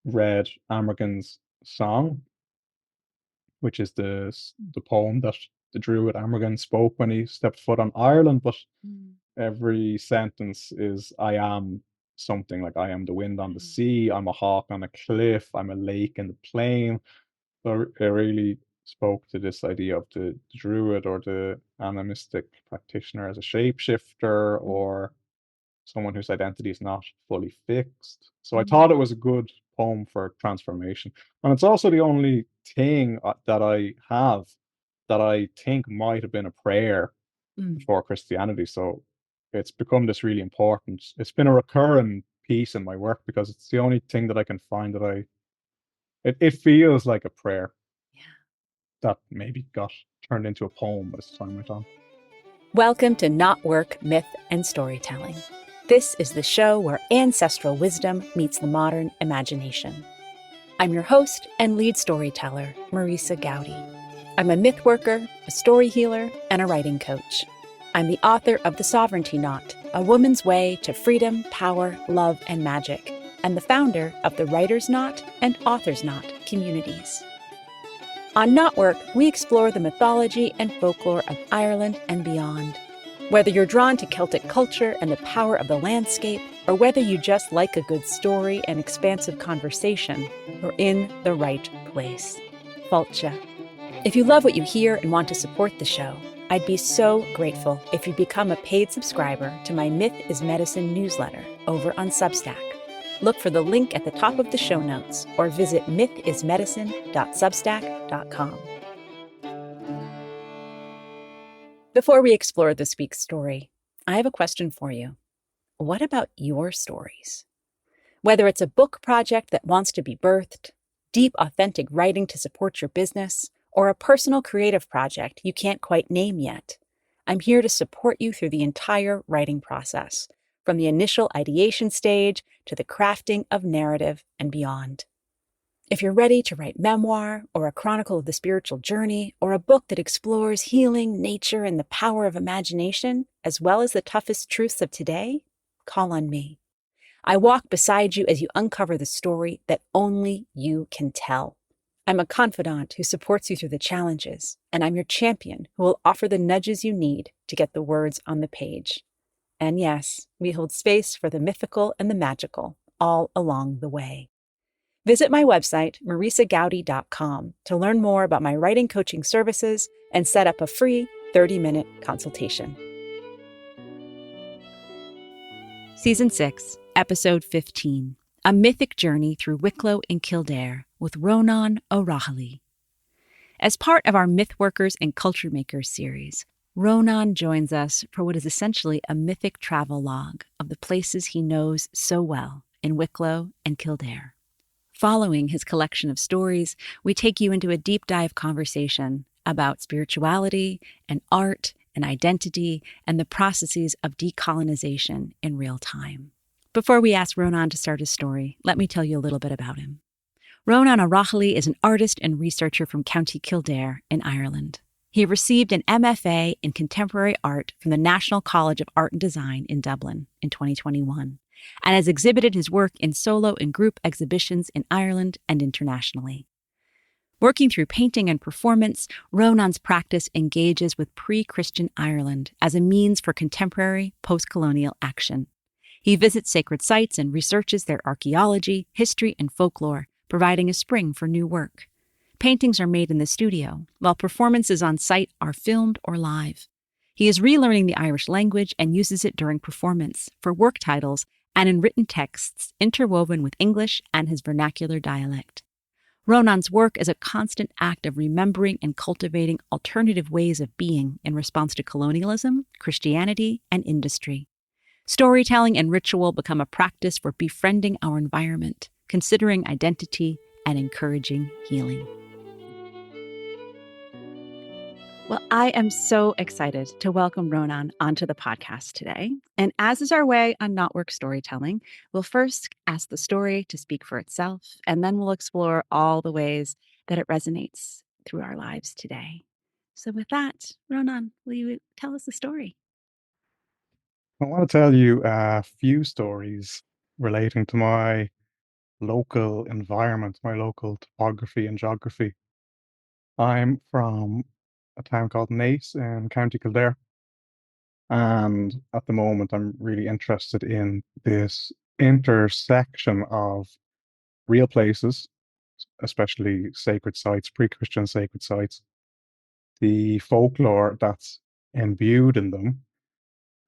read Amergan's song, which is the poem that the Druid Amergan spoke when he stepped foot on Ireland. But Mm, every sentence is I am something, like I am the wind on the mm, sea, I'm a hawk on a cliff, I'm a lake in the plain. So it really spoke to this idea of the druid or the animistic practitioner as a shapeshifter, mm, or someone whose identity is not fully fixed. So I thought mm, it was a good poem for transformation. And it's also the only thing that I have that I think might have been a prayer mm. before Christianity. So it's become this really important, it's been a recurring piece in my work because it's the only thing that I can find that it feels like a prayer Yeah. that maybe got turned into a poem as time went on. Welcome to KnotWork Myth and Storytelling. This is the show where ancestral wisdom meets the modern imagination. I'm your host and lead storyteller, Marisa Gowdy. I'm a myth worker, a story healer, and a writing coach. I'm the author of The Sovereignty Knot, A Woman's Way to Freedom, Power, Love, and Magic, and the founder of the Writer's Knot and Author's Knot communities. On KnotWork, we explore the mythology and folklore of Ireland and beyond. Whether you're drawn to Celtic culture and the power of the landscape, or whether you just like a good story and expansive conversation, you're in the right place. Falcha. If you love what you hear and want to support the show, I'd be so grateful if you become a paid subscriber to my Myth is Medicine newsletter over on Substack. Look for the link at the top of the show notes or visit mythismedicine.substack.com. Before we explore this week's story, I have a question for you. What about your stories? Whether it's a book project that wants to be birthed, deep, authentic writing to support your business, or a personal creative project you can't quite name yet, I'm here to support you through the entire writing process, from the initial ideation stage to the crafting of narrative and beyond. If you're ready to write memoir, or a chronicle of the spiritual journey, or a book that explores healing, nature, and the power of imagination, as well as the toughest truths of today, call on me. I walk beside you as you uncover the story that only you can tell. I'm a confidant who supports you through the challenges, and I'm your champion who will offer the nudges you need to get the words on the page. And yes, we hold space for the mythical and the magical all along the way. Visit my website, marisagowdy.com, to learn more about my writing coaching services and set up a free 30-minute consultation. Season 6, Episode 15, A Mythic Journey Through Wicklow and Kildare with Rónán Ó Raghallaigh. As part of our Mythworkers and Culture Makers series, Rónán joins us for what is essentially a mythic travel log of the places he knows so well in Wicklow and Kildare. Following his collection of stories, we take you into a deep dive conversation about spirituality and art and identity and the processes of decolonization in real time. Before we ask Rónán to start his story, let me tell you a little bit about him. Rónán Ó Raghallaigh is an artist and researcher from County Kildare in Ireland. He received an MFA in Contemporary Art from the National College of Art and Design in Dublin in 2021, and has exhibited his work in solo and group exhibitions in Ireland and internationally. Working through painting and performance, Rónán's practice engages with pre-Christian Ireland as a means for contemporary post-colonial action. He visits sacred sites and researches their archaeology, history, and folklore, providing a spring for new work. Paintings are made in the studio, while performances on site are filmed or live. He is relearning the Irish language and uses it during performance, for work titles, and in written texts interwoven with English and his vernacular dialect. Rónán's work is a constant act of remembering and cultivating alternative ways of being in response to colonialism, Christianity, and industry. Storytelling and ritual become a practice for befriending our environment, considering identity, and encouraging healing. Well, I am so excited to welcome Rónán onto the podcast today. And as is our way on KnotWork Storytelling, we'll first ask the story to speak for itself, and then we'll explore all the ways that it resonates through our lives today. So with that, Rónán, will you tell us the story? I want to tell you a few stories relating to my local environment, my local topography and geography. I'm from a town called Naas in County Kildare, and at the moment I'm really interested in this intersection of real places, especially sacred sites, pre-Christian sacred sites, the folklore that's imbued in them,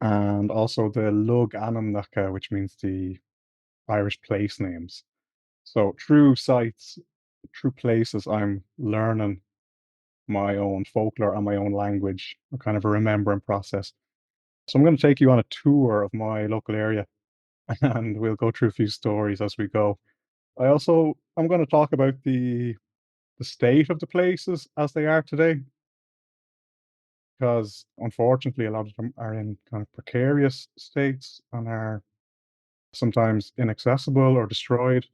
and also the Lug Anamnacha, which means the Irish place names. So through sites, through places, I'm learning my own folklore and my own language, a kind of a remembering process. So I'm going to take you on a tour of my local area and we'll go through a few stories as we go. I'm going to talk about the state of the places as they are today, because unfortunately a lot of them are in kind of precarious states and are sometimes inaccessible or destroyed.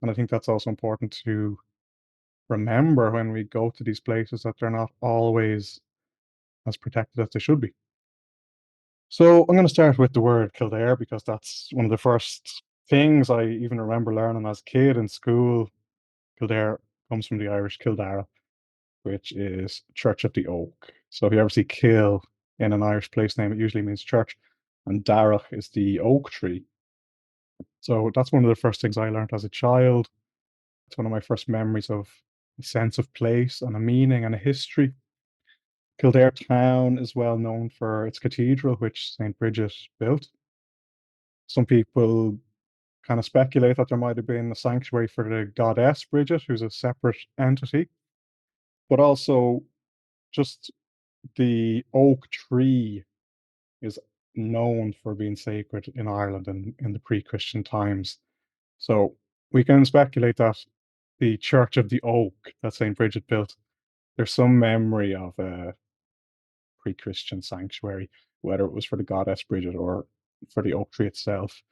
And I think that's also important to remember when we go to these places that they're not always as protected as they should be. So I'm going to start with the word Kildare because that's one of the first things I even remember learning as a kid in school. Kildare comes from the Irish Kildare, which is Church of the Oak. So if you ever see Kill in an Irish place name, it usually means church, and Darach is the oak tree. So that's one of the first things I learned as a child. It's one of my first memories of a sense of place and a meaning and a history. Kildare town is well known for its cathedral, which St. Bridget built. Some people kind of speculate that there might have been a sanctuary for the goddess Bridget, who's a separate entity, but also just the oak tree is known for being sacred in Ireland in the pre-Christian times. So we can speculate that the Church of the Oak that St. Bridget built, there's some memory of a pre-Christian sanctuary, whether it was for the goddess Bridget or for the oak tree itself.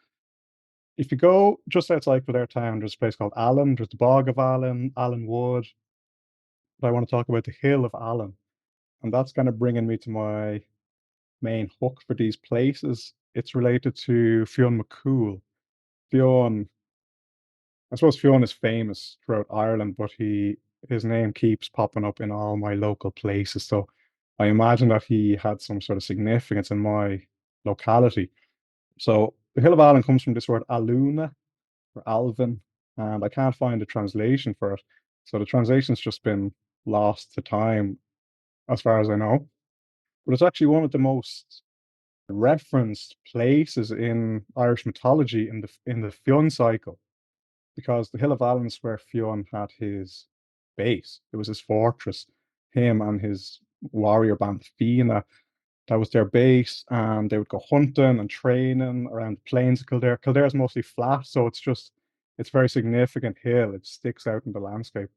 If you go just outside Kildare town, there's a place called Allen. There's the Bog of Allen, Allen Wood. But I want to talk about the Hill of Allen, and that's kind of bringing me to my main hook for these places. It's related to Fionn McCool. Fionn, I suppose Fionn is famous throughout Ireland, but his name keeps popping up in all my local places. So I imagine that he had some sort of significance in my locality. So the Hill of Allen comes from this word Aluna or Alvin, and I can't find a translation for it. So the translation's just been lost to time, as far as I know. But it's actually one of the most referenced places in Irish mythology in the Fionn cycle, because the Hill of Allen is where Fionn had his base. It was his fortress. Him and his warrior band Fianna, that was their base, and they would go hunting and training around the plains of Kildare. Kildare is mostly flat, so it's a very significant hill. It sticks out in the landscape.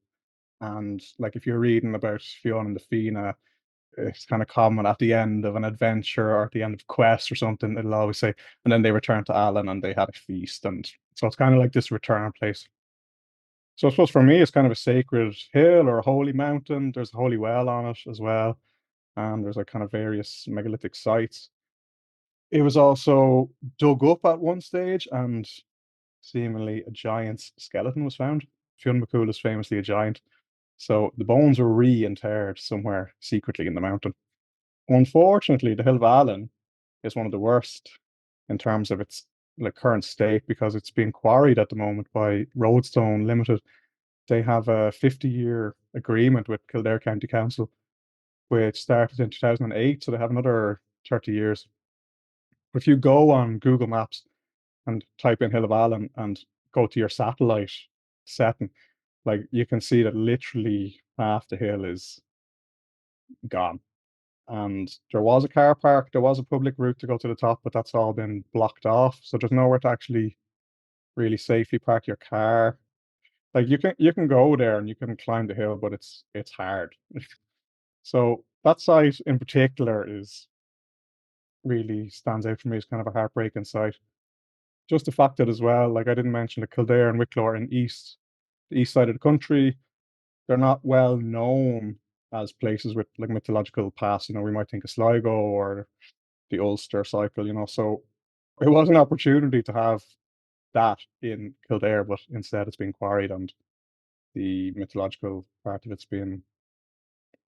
And like if you're reading about Fionn and the Fianna, it's kind of common at the end of an adventure or at the end of a quest or something, it'll always say, and then they return to Allen and they had a feast. And so it's kind of like this return place. So I suppose for me, it's kind of a sacred hill or a holy mountain. There's a holy well on it as well. And there's like kind of various megalithic sites. It was also dug up at one stage and seemingly a giant's skeleton was found. Fionn McCool is famously a giant. So the bones were reinterred somewhere secretly in the mountain. Unfortunately, the Hill of Allen is one of the worst in terms of its like current state because it's being quarried at the moment by Roadstone Limited. They have a 50-year agreement with Kildare County Council, which started in 2008, so they have another 30 years. If you go on Google Maps and type in Hill of Allen and go to your satellite setting, like you can see that literally half the hill is gone. And there was a car park, there was a public route to go to the top, but that's all been blocked off. So there's nowhere to actually really safely park your car. Like you can go there and you can climb the hill, but it's hard. So that site in particular is really stands out for me as kind of a heartbreaking site. Just the fact that as well, like I didn't mention the Kildare and Wicklow are in the east side of the country. They're not well known as places with like mythological past. You know, we might think of Sligo or the Ulster cycle, you know. So it was an opportunity to have that in Kildare, but instead it's been quarried and the mythological part of it's been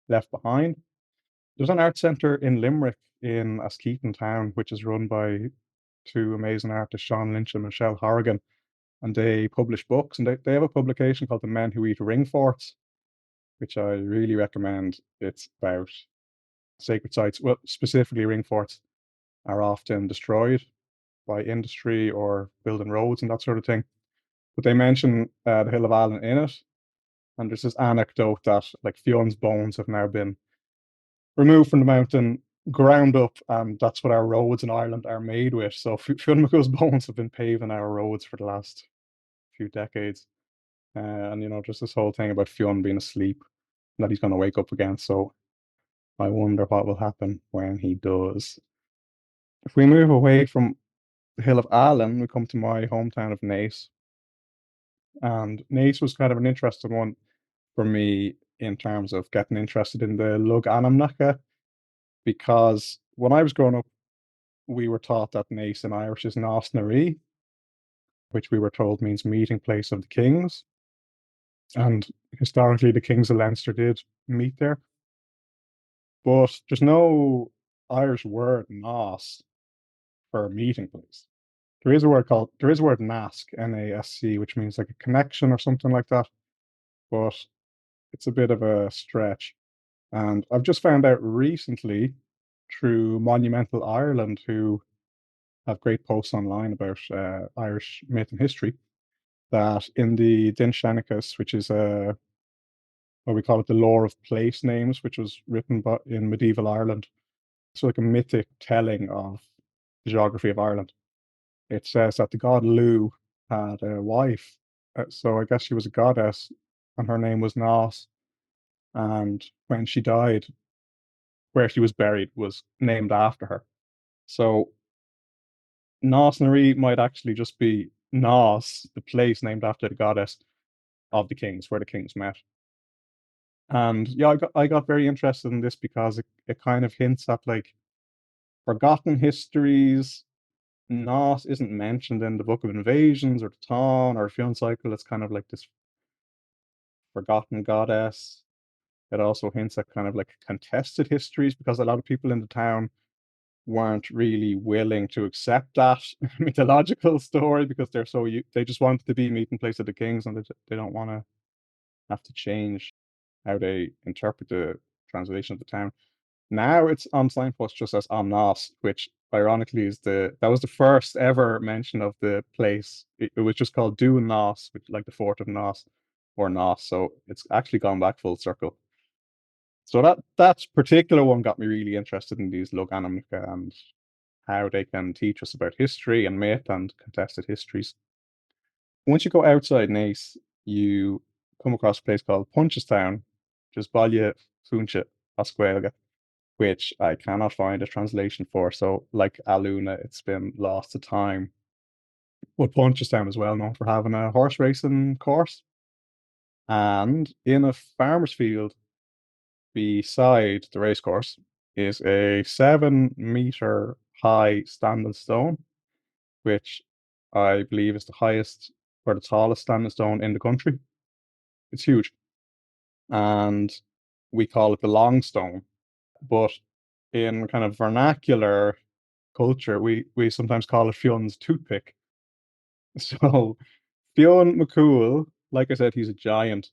left behind. There's an art centre in Limerick in Askeaton town, which is run by two amazing artists, Sean Lynch and Michelle Horrigan, and they publish books. And they have a publication called The Men Who Eat Ring Forts, which I really recommend. It's about sacred sites, well, specifically ring forts, are often destroyed by industry or building roads and that sort of thing. But they mention the Hill of Allen in it, and there's this anecdote that like Fionn's bones have now been removed from the mountain, ground up, and that's what our roads in Ireland are made with. So Fionn McCool's bones have been paving our roads for the last few decades. And there's this whole thing about Fionn being asleep, that he's going to wake up again. So I wonder what will happen when he does. If we move away from the Hill of Allen, we come to my hometown of Naas. And Naas was kind of an interesting one for me in terms of getting interested in the Lug Anamnacha, because when I was growing up, we were taught that Naas in Irish is Nás na Rí, which we were told means meeting place of the kings. And historically, the kings of Leinster did meet there. But there's no Irish word Nás for meeting place. There is a word Nask, Nasc, which means like a connection or something like that. But it's a bit of a stretch. And I've just found out recently through Monumental Ireland, who have great posts online about Irish myth and history, that in the Dinshanicus, which is what we call it, the lore of place names, which was written in medieval Ireland, so like a mythic telling of the geography of Ireland. It says that the god Lu had a wife, so I guess she was a goddess, and her name was Nás. And when she died, where she was buried was named after her. So Nás na Rí might actually just be Nás, the place named after the goddess of the kings, where the kings met. And yeah, I got very interested in this because it kind of hints at like forgotten histories. Nás isn't mentioned in the Book of Invasions or the Tán or Fionn cycle. It's kind of like this forgotten goddess. It also hints at kind of like contested histories because a lot of people in the town weren't really willing to accept that mythological story because they just wanted to be meeting place of the kings, and they don't want to have to change how they interpret the translation of the town. Now it's on signpost just as Amnas, which ironically that was the first ever mention of the place. It was just called Dún Nás, which like the fort of Nás or Nás. So it's actually gone back full circle. So that particular one got me really interested in these Loganamnica and how they can teach us about history and myth and contested histories. Once you go outside Naas, you come across a place called Punchestown, which is Baile Funche Oscuelga, which I cannot find a translation for. So, like Aluna, it's been lost to time. But Punchestown is well known for having a horse racing course. And in a farmer's field beside the racecourse is a 7 meter high standing stone, which I believe is the highest or the tallest standing stone in the country. It's huge. And we call it the Long Stone. But in kind of vernacular culture, we sometimes call it Fionn's toothpick. So Fionn McCool, like I said, he's a giant.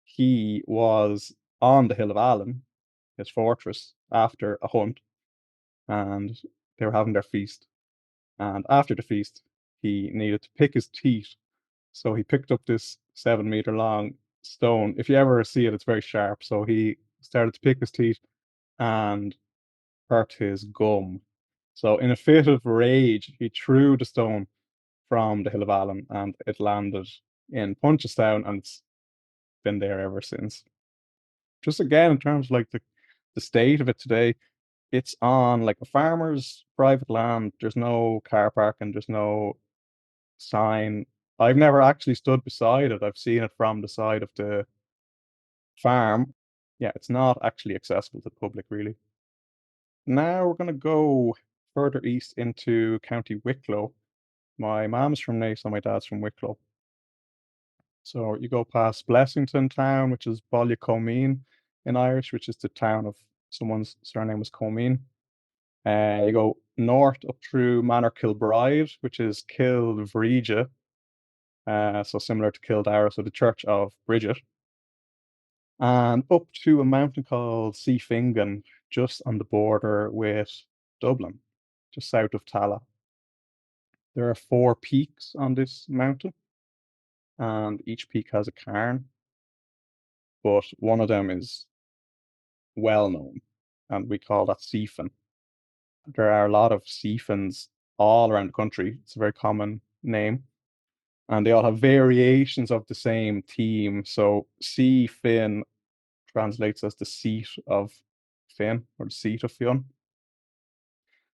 He was on the Hill of Allen, his fortress, after a hunt, and they were having their feast. And after the feast, he needed to pick his teeth. So he picked up this 7 meter long stone. If you ever see it, it's very sharp. So he started to pick his teeth and hurt his gum. So in a fit of rage, he threw the stone from the Hill of Allen and it landed in Punchestown, and it's been there ever since. Just again, in terms of like the state of it today, it's on like a farmer's private land. There's no car park and there's no sign. I've never actually stood beside it. I've seen it from the side of the farm. Yeah, it's not actually accessible to the public, really. Now we're going to go further east into County Wicklow. My mom's from Naas and my dad's from Wicklow. So you go past Blessington town, which is Ballycomeen in Irish, which is the town of someone's surname was Comeen. You go north up through Manor Kilbride, which is Kilvrija, so similar to Kildare, so the Church of Bridget, and up to a mountain called Sea Fingan, just on the border with Dublin, just south of Tala. There are four peaks on this mountain, and each peak has a cairn, but one of them is well known, and we call that Seafin. There are a lot of Seafins all around the country. It's a very common name, and they all have variations of the same theme. So Sea Fin translates as the seat of Finn or the seat of Fionn.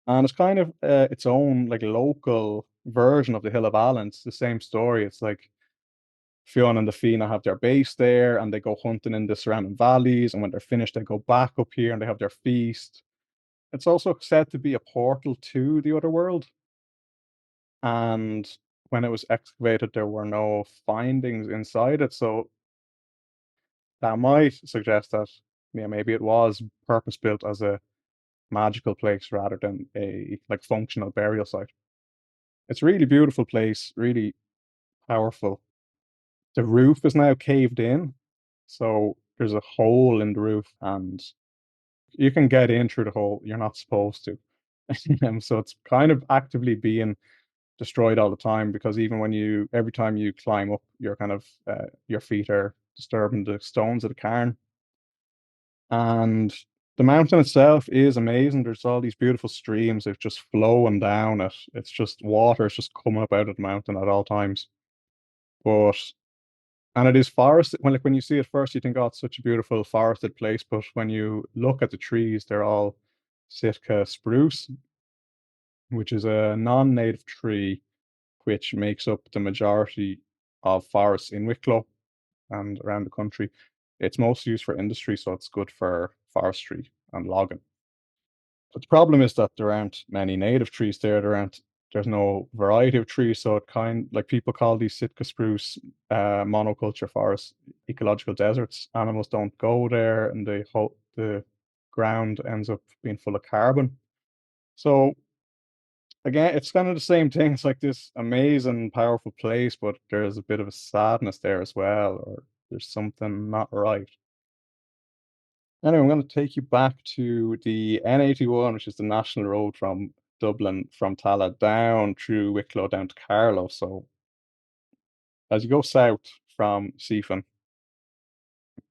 And it's kind of its own like local version of the Hill of Allen. It's the same story. It's like Fionn and the Fianna have their base there and they go hunting in the surrounding valleys. And when they're finished, they go back up here and they have their feast. It's also said to be a portal to the other world. And when it was excavated, there were no findings inside it. So that might suggest that, yeah, maybe it was purpose built as a magical place rather than a like functional burial site. It's a really beautiful place, really powerful. The roof is now caved in, so there's a hole in the roof, and you can get in through the hole. You're not supposed to. So it's kind of actively being destroyed all the time because even when every time you climb up, you're kind of your feet are disturbing the stones of the cairn. And the mountain itself is amazing. There's all these beautiful streams that just flowing down it. It's just water is just coming up out of the mountain at all times. But and it is forest. When you see it first, you think, oh, it's such a beautiful forested place. But when you look at the trees, they're all Sitka spruce, which is a non-native tree, which makes up the majority of forests in Wicklow and around the country. It's mostly used for industry, so it's good for forestry and logging. But the problem is that there aren't many native trees there. There's no variety of trees, so it kind like people call these Sitka spruce monoculture forests ecological deserts. Animals don't go there, and the ground ends up being full of carbon. So again, it's kind of the same thing. It's like this amazing, powerful place, but there's a bit of a sadness there as well, or there's something not right. Anyway, I'm going to take you back to the N81, which is the national road from Dublin, from Tala down through Wicklow down to Carlow. So as you go south from Seafin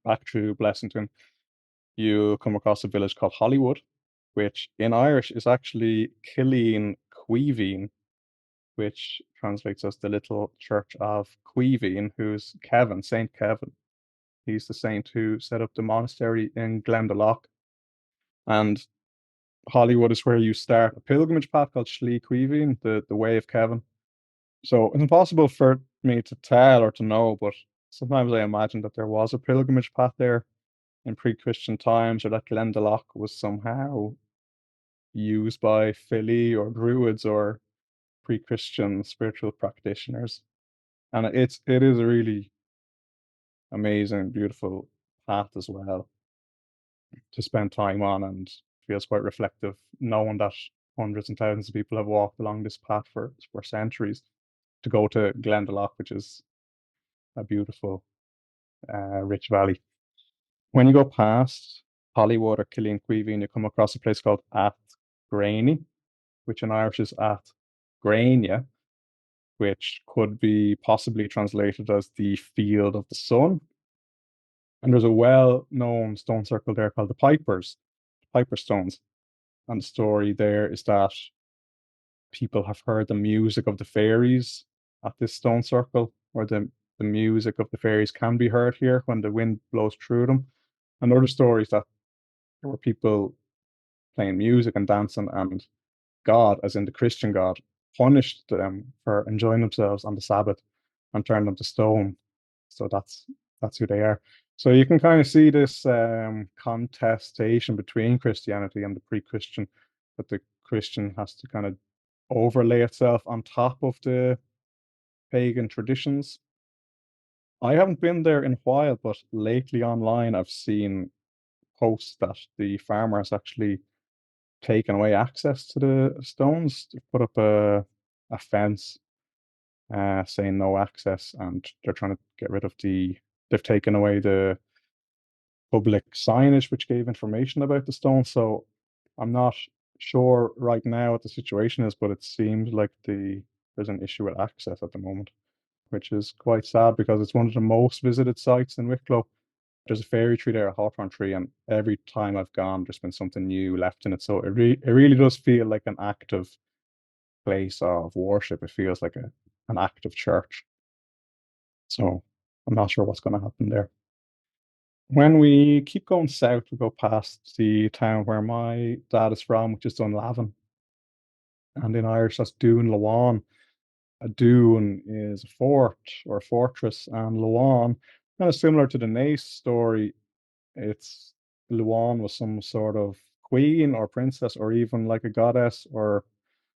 back through Blessington, you come across a village called Hollywood, which in Irish is actually Killeen Cuiveen, which translates as the little church of Cuiveen, who's Kevin, Saint Kevin. He's the saint who set up the monastery in Glendalough. And Hollywood is where you start a pilgrimage path called Slí Cuiveen, the Way of Kevin. So it's impossible for me to tell or to know, but sometimes I imagine that there was a pilgrimage path there in pre-Christian times, or that Glendalough was somehow used by Fili or Druids or pre-Christian spiritual practitioners. And it is a really amazing, beautiful path as well to spend time on, and feels quite reflective knowing that hundreds and thousands of people have walked along this path for centuries to go to Glendalough, which is a beautiful, rich valley. When you go past Hollywood or Killeen Cuiveen, you come across a place called At Graney, which in Irish is At Grania, which could be possibly translated as the field of the sun. And there's a well-known stone circle there called the Piper Stones. And the story there is that people have heard the music of the fairies at this stone circle, or the music of the fairies can be heard here when the wind blows through them. And other stories that there were people playing music and dancing, and God, as in the Christian God, punished them for enjoying themselves on the Sabbath and turned them to stone. So that's who they are. So you can kind of see this contestation between Christianity and the pre-Christian, that the Christian has to kind of overlay itself on top of the pagan traditions. I haven't been there in a while, but lately online I've seen posts that the farmer has actually taken away access to the stones. They've put up a fence saying no access, and they're trying to get rid of they've taken away the public signage which gave information about the stone. So I'm not sure right now what the situation is, but it seems like there's an issue with access at the moment, which is quite sad because it's one of the most visited sites in Wicklow. There's a fairy tree there, a hawthorn tree, and every time I've gone, there's been something new left in it. So it really does feel like an active place of worship. It feels like an active church. So I'm not sure what's going to happen there. When we keep going south, we go past the town where my dad is from, which is Dunlavin. And in Irish, that's Dún Lawan. A dún is a fort or a fortress, and Lawan, kind of similar to the Nace story, it's Lawan was some sort of queen or princess or even like a goddess or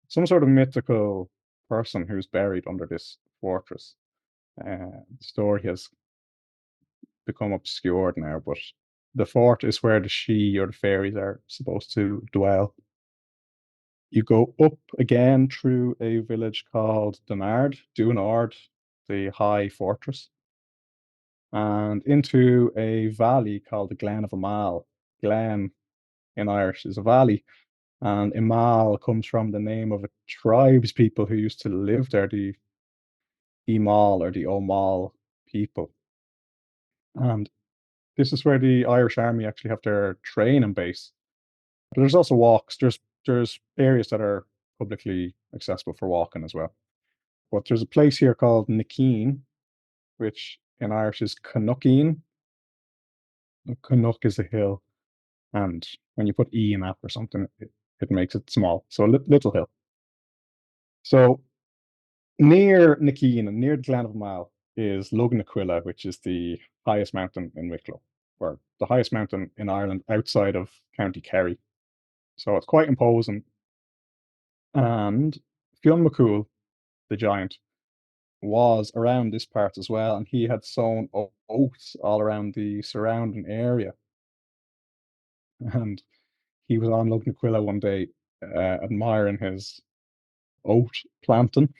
some sort of mythical person who's buried under this fortress. The story has become obscured now, but the fort is where the she or the fairies are supposed to dwell. You go up again through a village called Dunard, the high fortress, and into a valley called the Glen of Imal. Glen in Irish is a valley, and Imal comes from the name of a tribes people who used to live there, the Imal or the Omal people. And this is where the Irish Army actually have their training base. But there's also walks. There's areas that are publicly accessible for walking as well. But there's a place here called Nakeen, which in Irish is Canuckeen. Canuck is a hill, and when you put E in that or something, it makes it small. So a little hill. So near Nakeen and near the Glen of Mile is Lugnaquilla, which is the highest mountain in Wicklow, or the highest mountain in Ireland outside of County Kerry. So it's quite imposing. And Fionn McCool, the giant, was around this part as well, and he had sown oats all around the surrounding area. And he was on Lugnaquilla one day, admiring his oat planting,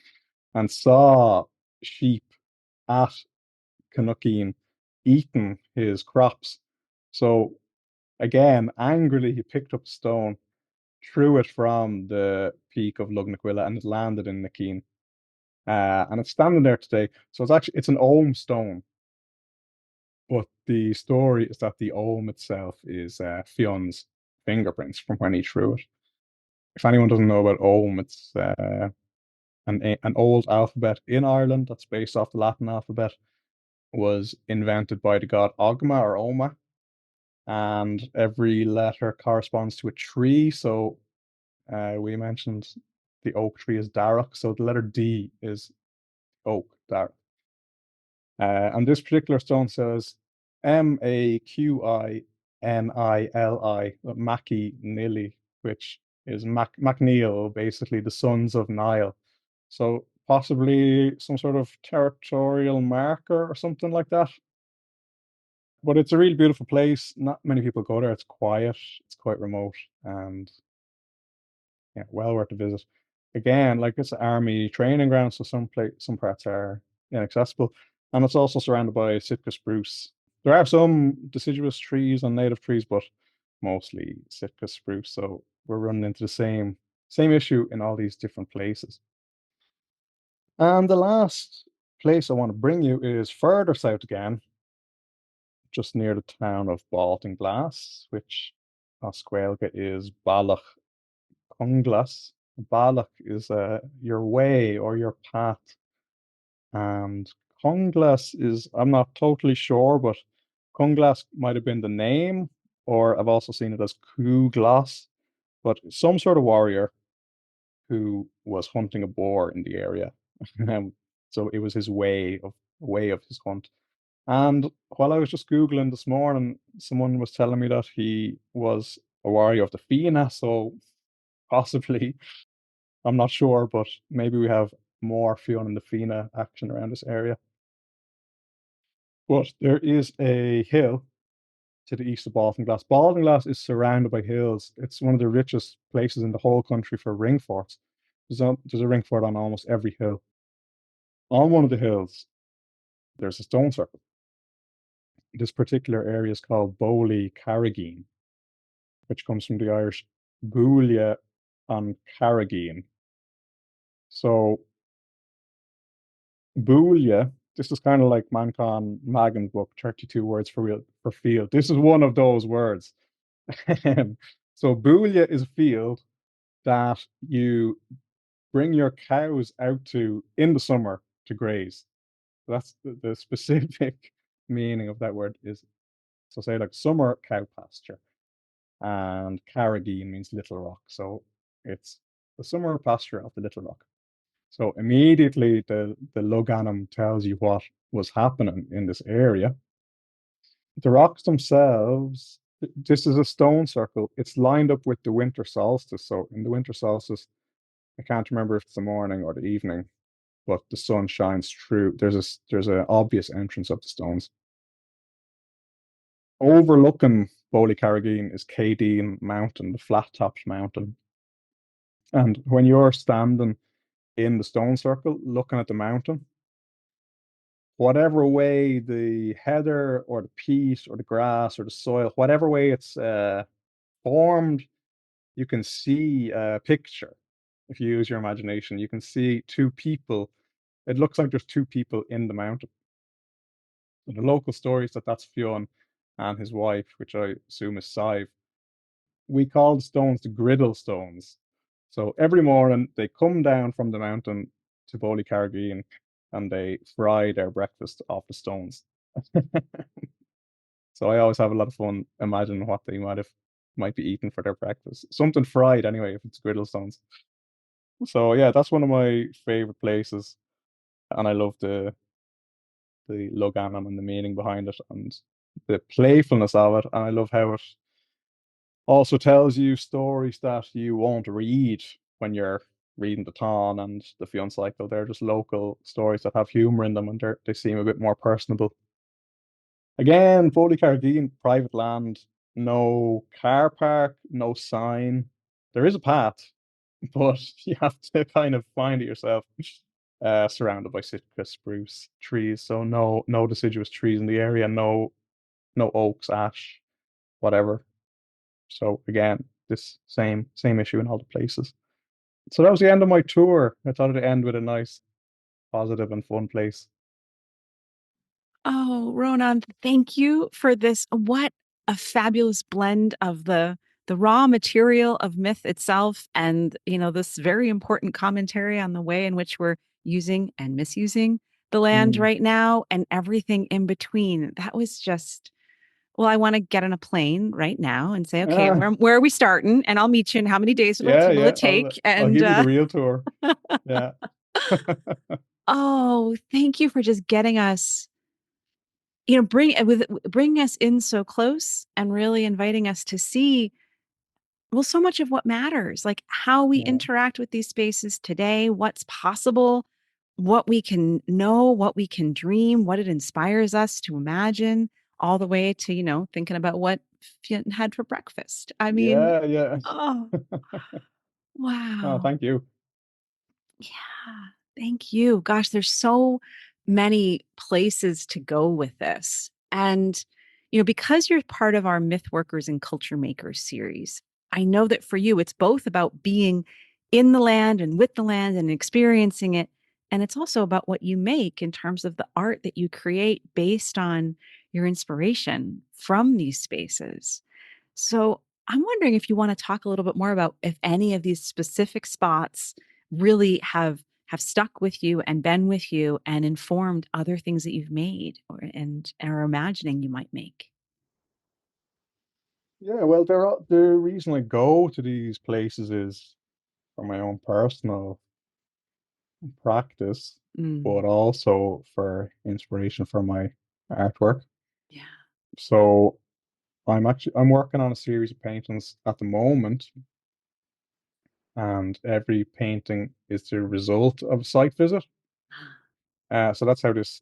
and saw sheep at Canuckeen eating his crops. So again, angrily, he picked up a stone, threw it from the peak of Lugnaquilla, and it landed in Nakeen. And it's standing there today. So it's an Ogham stone, but the story is that the Ogham itself is Fionn's fingerprints from when he threw it. If anyone doesn't know about Ogham, it's an old alphabet in Ireland that's based off the Latin alphabet, was invented by the god Ogma or Oma, and every letter corresponds to a tree. So we mentioned the oak tree is Darroch, so the letter D is oak, Darroch. And this particular stone says Maquinili, Mackie Nili, which is MacNeil, basically the sons of Nile. So possibly some sort of territorial marker or something like that. But it's a really beautiful place. Not many people go there. It's quiet, it's quite remote, and yeah, well worth a visit. Again, like it's an army training ground, so some parts are inaccessible, and it's also surrounded by Sitka spruce. There are some deciduous trees and native trees, but mostly Sitka spruce. So we're running into the same issue in all these different places. And the last place I want to bring you is further south again, just near the town of Baltinglass, which Oscuelga is Balach Conglas. Balach is your way or your path, and Conglas is, I'm not totally sure, but Conglas might have been the name, or I've also seen it as Cuglas, but some sort of warrior who was hunting a boar in the area. So it was his way of his hunt. And while I was just Googling this morning, someone was telling me that he was a warrior of the Fianna, so possibly I'm not sure, but maybe we have more Fionn and the Fianna action around this area. But there is a hill to the east of Baltinglass. Baltinglass is surrounded by hills. It's one of the richest places in the whole country for ring forts. There's a ring fort on almost every hill. On one of the hills, there's a stone circle. This particular area is called Bowley Carrageen, which comes from the Irish Boolia and Carrageen. So Boolia, this is kind of like Manchán Magan's book, 32 words for field. This is one of those words. So Boolia is a field that you bring your cows out to in the summer to graze. That's the specific meaning of that word is, so say like summer cow pasture, and Carrageen means little rock. So it's the summer pasture of the little rock. So immediately the Loganum tells you what was happening in this area. The rocks themselves, this is a stone circle. It's lined up with the winter solstice. So in the winter solstice, I can't remember if it's the morning or the evening, but the sun shines through. There's an obvious entrance of the stones. Overlooking Bowley Carrageen is Cadine Mountain, the flat-topped mountain. And when you're standing in the stone circle, looking at the mountain, whatever way the heather or the peat or the grass or the soil, whatever way it's formed, you can see a picture. If you use your imagination, you can see two people. It looks like there's two people in the mountain. So the local story is that that's Fionn and his wife, which I assume is Sive. We call the stones the griddle stones. So every morning they come down from the mountain to Bowley Carrageen and they fry their breakfast off the stones. So I always have a lot of fun imagining what they might be eating for their breakfast. Something fried anyway, if it's griddle stones. So yeah, that's one of my favorite places, and I love the Loganum and the meaning behind it and the playfulness of it. And I love how it also tells you stories that you won't read when you're reading the Tán and the Fionn cycle. They're just local stories that have humor in them, and they seem a bit more personable. Again, Bowley Carrageen, private land, no car park, no sign. There is a path, but you have to kind of find it yourself. Surrounded by Sitka spruce trees, so no deciduous trees in the area, no oaks, ash, whatever. So again, this same issue in all the places. So that was the end of my tour. I thought it'd end with a nice, positive, and fun place. Oh, Ronan, thank you for this. What a fabulous blend of the raw material of myth itself and, this very important commentary on the way in which we're using and misusing the land Mm. right now and everything in between. That was just, well, I want to get on a plane right now and say, okay, Ah, where are we starting? And I'll meet you in how many days yeah, will it yeah. take? I'll And give you the real tour. Yeah. oh, thank you for just getting us bringing us in so close and really inviting us to see, well, so much of what matters, like how we Yeah. interact with these spaces today, what's possible, what we can know, what we can dream, what it inspires us to imagine, all the way to, thinking about what Fionn had for breakfast. I mean, Yeah, yeah. oh, Oh, wow. thank you. Yeah, thank you. Gosh, there's so many places to go with this. And, because you're part of our Myth Workers and Culture Makers series, I know that for you, it's both about being in the land and with the land and experiencing it. And it's also about what you make in terms of the art that you create based on your inspiration from these spaces. So I'm wondering if you want to talk a little bit more about if any of these specific spots really have stuck with you and been with you and informed other things that you've made and are imagining you might make. Yeah, well, the reason I go to these places is for my own personal practice, Mm, but also for inspiration for my artwork. yeah. So I'm working on a series of paintings at the moment, and every painting is the result of a site visit. So that's how this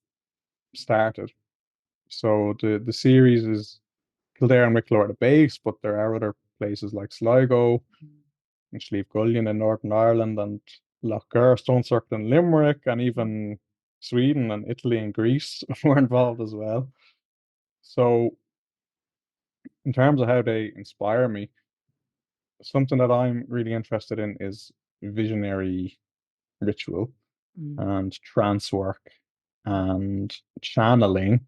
started. So the series is Kildare and Wicklow are the base, but there are other places like Sligo and Slieve Gullion in Northern Ireland and Lochgar, Stone Circle in Limerick, and even Sweden and Italy and Greece were involved as well. So in terms of how they inspire me, something that I'm really interested in is visionary ritual and trance work and channeling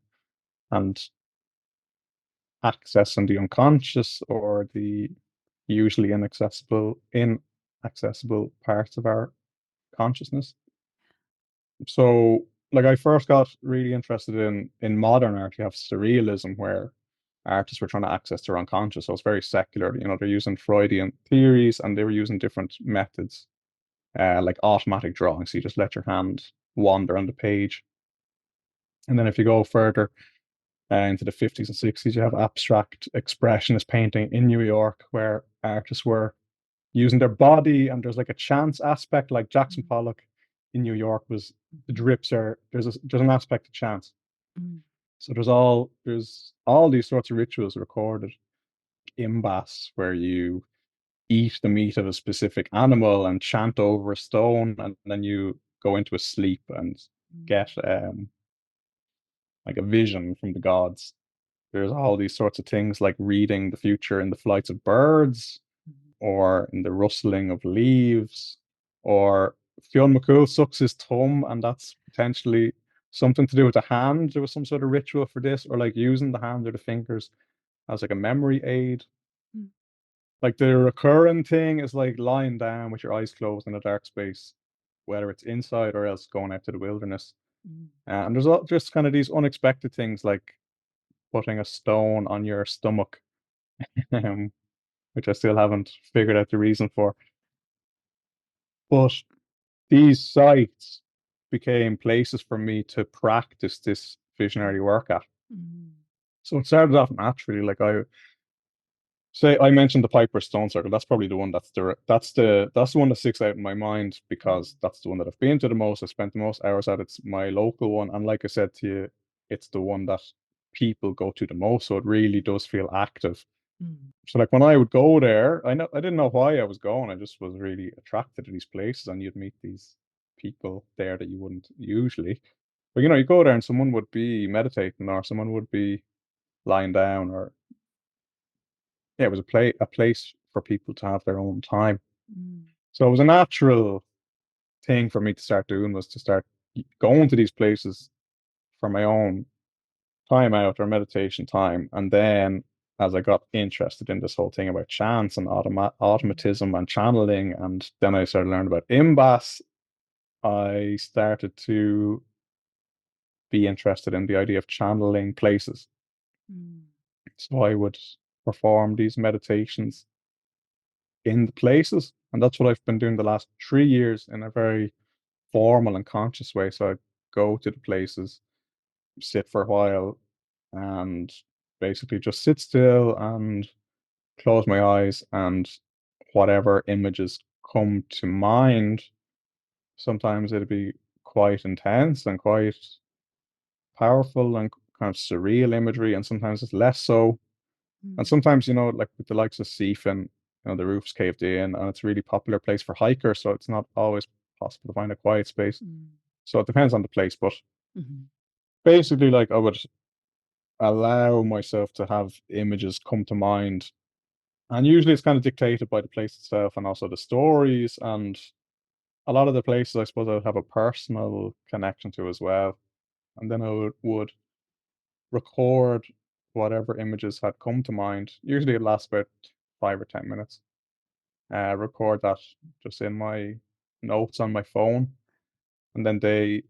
and accessing the unconscious or the usually inaccessible parts of our consciousness. So like I first got really interested in modern art. You have surrealism where artists were trying to access their unconscious. So it's very secular. They're using Freudian theories and they were using different methods, like automatic drawing. So you just let your hand wander on the page. And then if you go further into the 50s and 60s, you have abstract expressionist painting in New York where artists were using their body and there's like a chance aspect, like Jackson Pollock in New York was the drips are there's an aspect of chance. So there's all these sorts of rituals recorded. Imbas where you eat the meat of a specific animal and chant over a stone, and then you go into a sleep and get like a vision from the gods. There's all these sorts of things like reading the future in the flights of birds or in the rustling of leaves, or Fionn McCool sucks his thumb, and that's potentially something to do with the hand. There was some sort of ritual for this, or like using the hand or the fingers as like a memory aid. Like the recurring thing is like lying down with your eyes closed in a dark space, whether it's inside or else going out to the wilderness. And there's just kind of these unexpected things like putting a stone on your stomach, um, which I still haven't figured out the reason for. But these sites became places for me to practice this visionary work at. So it started off naturally. Like I mentioned the Piper Stone Circle. That's probably the one that's the one that sticks out in my mind because that's the one that I've been to the most. I spent the most hours at. It's my local one, and like I said to you, it's the one that people go to the most. So it really does feel active. So like when I would go there, I didn't know why I was going. I just was really attracted to these places, and you'd meet these people there that you wouldn't usually. But you go there and someone would be meditating or someone would be lying down or yeah, it was a place for people to have their own time. So it was a natural thing for me to start doing was to start going to these places for my own time out or meditation time. And then as I got interested in this whole thing about chance and automatism and channeling, and then I started learning about imbas, I started to be interested in the idea of channeling places. So I would perform these meditations in the places. And that's what I've been doing the last 3 years in a very formal and conscious way. So I go to the places, sit for a while, and basically just sit still and close my eyes, and whatever images come to mind, sometimes it'll be quite intense and quite powerful and kind of surreal imagery, and sometimes it's less so. And sometimes, like with the likes of Seafin, the roof's caved in and it's a really popular place for hikers, so it's not always possible to find a quiet space. So it depends on the place, but basically, like I would allow myself to have images come to mind. And usually it's kind of dictated by the place itself and also the stories. And a lot of the places, I suppose, I would have a personal connection to as well. And then I would record whatever images had come to mind. Usually it lasts about 5 or 10 minutes. Record that just in my notes on my phone, and then they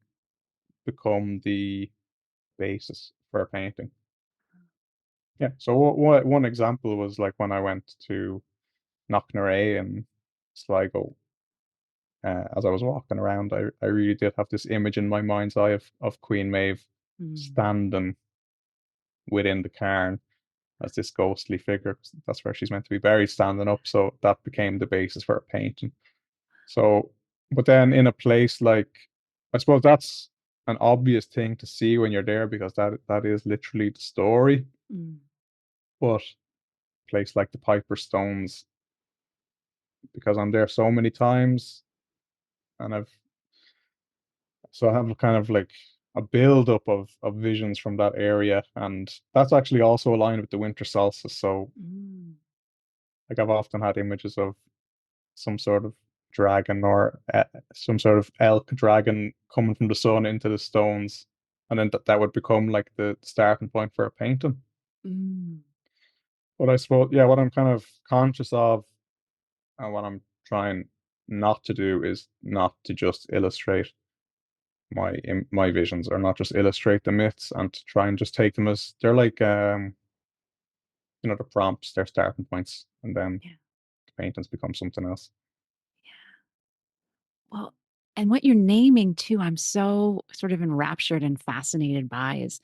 become the basis for a painting. Yeah. So one example was like when I went to Knocknarea in Sligo. As I was walking around, I really did have this image in my mind's eye of Queen Maeve standing within the cairn as this ghostly figure. That's where she's meant to be buried, standing up. So that became the basis for a painting. So, but then in a place like, I suppose that's an obvious thing to see when you're there because that is literally the story. Mm. But a place like the Piper Stones, because I'm there so many times, and I have a kind of like a build up of visions from that area, and that's actually also aligned with the winter solstice. So, Mm. like I've often had images of some sort of dragon or some sort of elk dragon coming from the sun into the stones, and then that would become like the starting point for a painting. Mm. But I suppose, yeah, what I'm kind of conscious of and what I'm trying not to do is not to just illustrate my visions or not just illustrate the myths and to try and just take them as they're like the prompts, they're starting points, and then Yeah. the paintings become something else. Well, and what you're naming too, I'm so sort of enraptured and fascinated by is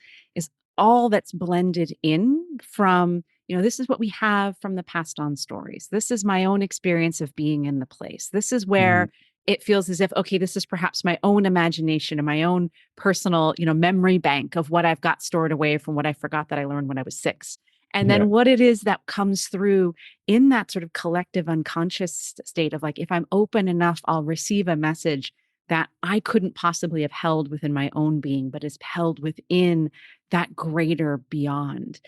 all that's blended in from, this is what we have from the passed on stories. This is my own experience of being in the place. This is Hmm. where it feels as if, okay, this is perhaps my own imagination and my own personal, memory bank of what I've got stored away from what I forgot that I learned when I was 6. And Yeah, then what it is that comes through in that sort of collective unconscious state of like, if I'm open enough, I'll receive a message that I couldn't possibly have held within my own being, but is held within that greater beyond.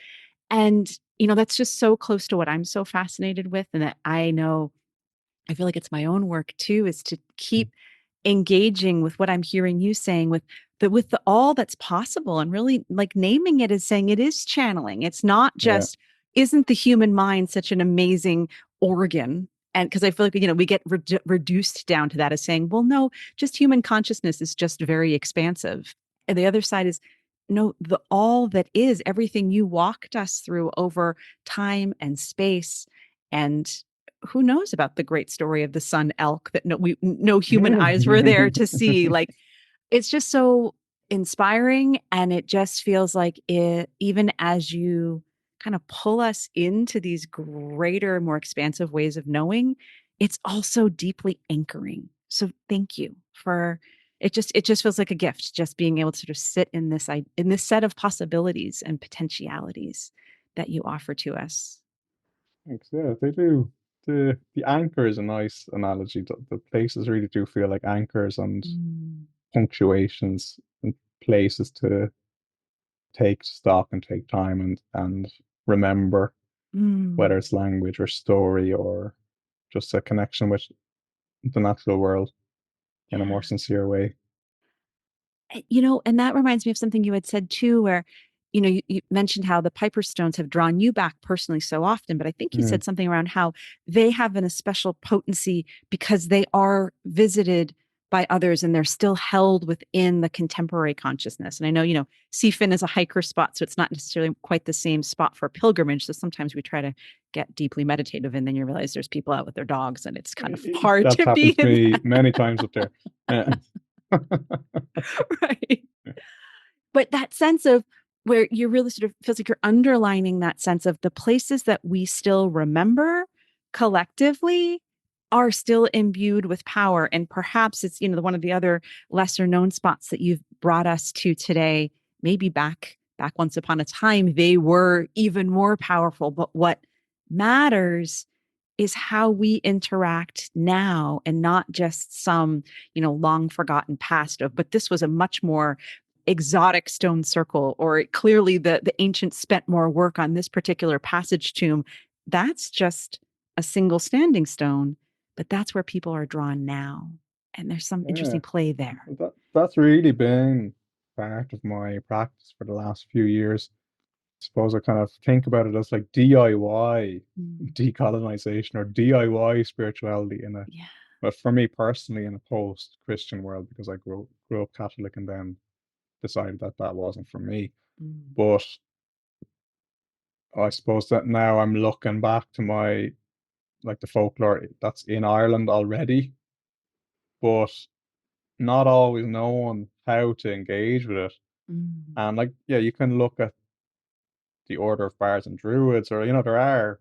And, that's just so close to what I'm so fascinated with. And that I feel like it's my own work too, is to keep engaging with what I'm hearing you saying with the all that's possible and really like naming it as saying it is channeling. It's not yeah, just, isn't the human mind such an amazing organ? And because I feel like, we get reduced down to that as saying, well, no, just human consciousness is just very expansive. And the other side is, no, the all that is everything you walked us through over time and space. And who knows about the great story of the sun elk that no human eyes were there to see. Like, it's just so inspiring, and it just feels like it, even as you kind of pull us into these greater, more expansive ways of knowing, it's also deeply anchoring. So thank you for it just feels like a gift, just being able to sort of sit in this set of possibilities and potentialities that you offer to us. thanks. Yeah, they do. The anchor is a nice analogy. The places really do feel like anchors and Mm. punctuations and places to take stock and take time and remember, whether Mm. it's language or story or just a connection with the natural world in a more Yeah. sincere way. And that reminds me of something you had said too, where, you mentioned how the Piper Stones have drawn you back personally so often, but I think you Mm, said something around how they have a special potency because they are visited by others and they're still held within the contemporary consciousness. And I know, Finn is a hiker spot, so it's not necessarily quite the same spot for pilgrimage. So sometimes we try to get deeply meditative and then you realize there's people out with their dogs and it's kind of hard That's to be happened to in me many times up there. Yeah. right. But that sense of where you really sort of feels like you're underlining that sense of the places that we still remember collectively are imbued with power. And perhaps it's, one of the other lesser known spots that you've brought us to today. Maybe back once upon a time, they were even more powerful. But what matters is how we interact now and not just some, long forgotten past of, but this was a much more exotic stone circle, or clearly the ancients spent more work on this particular passage tomb. That's just a single standing stone, but that's where people are drawn now. And there's some Yeah. interesting play there. That's really been part of my practice for the last few years. I suppose I kind of think about it as like DIY Mm. decolonization or DIY spirituality Yeah. but for me personally in a post-Christian world because I grew up Catholic and then decided that that wasn't for me. Mm. But I suppose that now I'm looking back to my like the folklore that's in Ireland already, but not always knowing how to engage with it. Mm. And like, yeah, you can look at the Order of Bards and Druids, or there are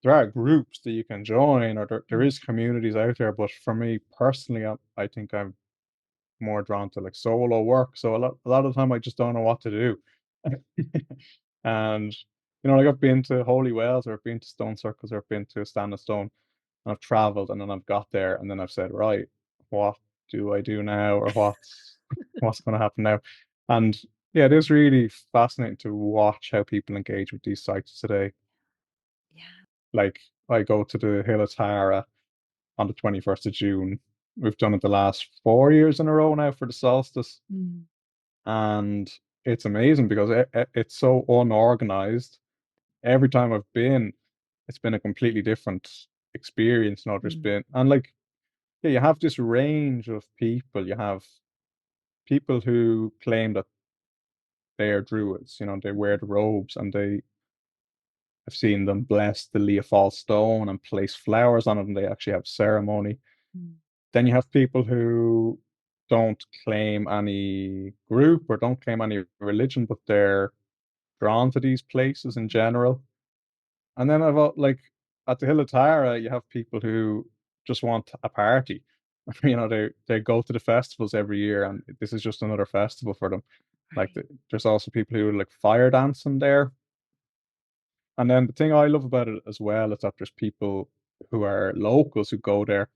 there are groups that you can join, or there Mm. is communities out there. But for me personally, I think I'm more drawn to like solo work. So a lot of the time I just don't know what to do. And like I've been to Holy Wells, or I've been to Stone Circles, or I've been to Stand and Stone, and I've traveled, and then I've got there, and then I've said, right, what do I do now, or what's going to happen now? And yeah, it is really fascinating to watch how people engage with these sites today. Yeah. Like I go to the Hill of Tara on the 21st of June. We've done it the last 4 years in a row now for the solstice. Mm. And it's amazing because it's so unorganized. Every time I've been, it's been a completely different experience. There's Mm. been, and like, yeah, you have this range of people. You have people who claim that they are druids, they wear the robes, and I've seen them bless the Leafall stone and place flowers on it, and they actually have ceremony. Mm. Then you have people who don't claim any group or don't claim any religion, but they're drawn to these places in general. And then like at the Hill of Tara, you have people who just want a party. They go to the festivals every year, and this is just another festival for them. Like Right. there's also people who like fire dancing there. And then the thing I love about it as well is that there's people who are locals who go there,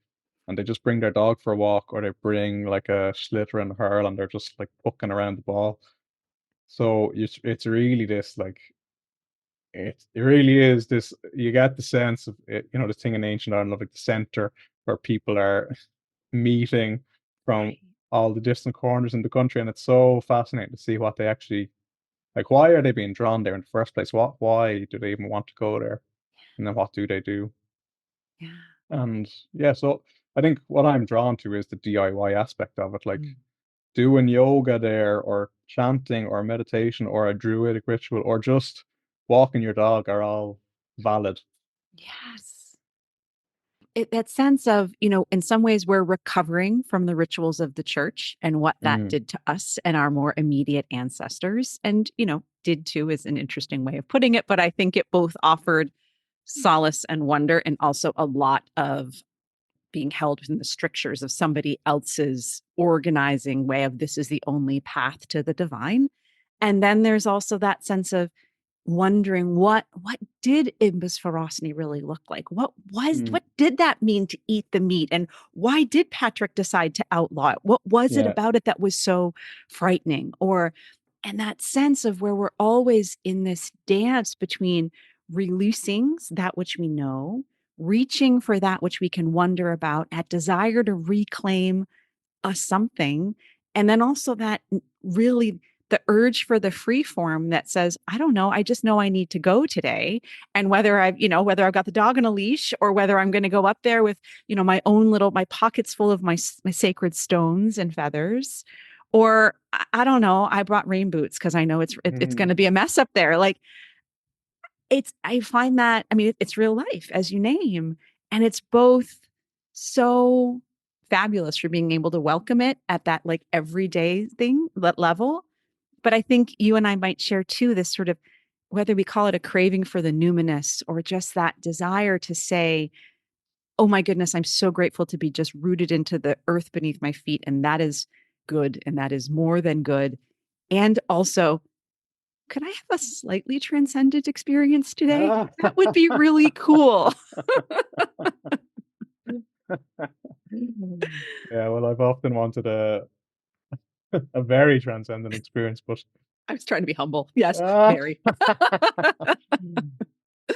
and they just bring their dog for a walk, or they bring like a sliotar and hurl, and they're just like pucking around the ball. So it's really this like it really is this. You get the sense of it, this thing in ancient Ireland of like the center where people are meeting from Right. all the distant corners in the country, and it's so fascinating to see what they actually like. Why are they being drawn there in the first place? Why do they even want to go there? And then what do they do? Yeah. And yeah, so I think what I'm drawn to is the DIY aspect of it, like Mm. doing yoga there, or chanting, or meditation, or a druidic ritual, or just walking your dog are all valid. Yes. That sense of, in some ways we're recovering from the rituals of the church and what that Mm, did to us and our more immediate ancestors. And, did too is an interesting way of putting it. But I think it both offered solace and wonder, and also a lot of being held within the strictures of somebody else's organizing way of this is the only path to the divine. And then there's also that sense of wondering what did Imbus Ferocity really look like? mm, What did that mean to eat the meat? And why did Patrick decide to outlaw it? What was it yeah. about it that was so frightening? And that sense of where we're always in this dance between releasing that which we know, reaching for that which we can wonder about, that desire to reclaim a something, and then also that really the urge for the free form that says, I don't know, I just know I need to go today. And whether I've got the dog on a leash, or whether I'm going to go up there with, my pockets full of my sacred stones and feathers, or I don't know, I brought rain boots because I know it's going Mm, to be a mess up there. Like, I find that, I mean, it's real life as you name, and it's both so fabulous for being able to welcome it at that like everyday thing, that level. But I think you and I might share too, this sort of, whether we call it a craving for the numinous, or just that desire to say, oh my goodness, I'm so grateful to be just rooted into the earth beneath my feet. And that is good. And that is more than good. And also, could I have a slightly transcendent experience today? ah. That would be really cool. Yeah, well, I've often wanted a very transcendent experience, but I was trying to be humble. Yes, ah. very.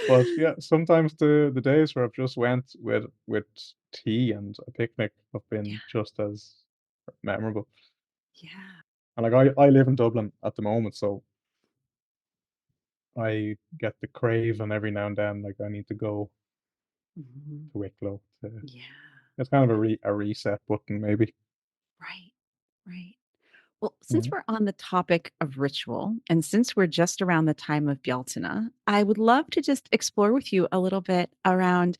But yeah, sometimes the days where I've just went with tea and a picnic have Yeah. been just as memorable. Yeah. And like I live in Dublin at the moment, so I get the craving every now and then, like I need to go Mhm. to Wicklow to. Yeah. It's kind of a reset button, maybe. Right. Right. Well, since Yeah. we're on the topic of ritual, and since we're just around the time of Bealtaine, I would love to just explore with you a little bit around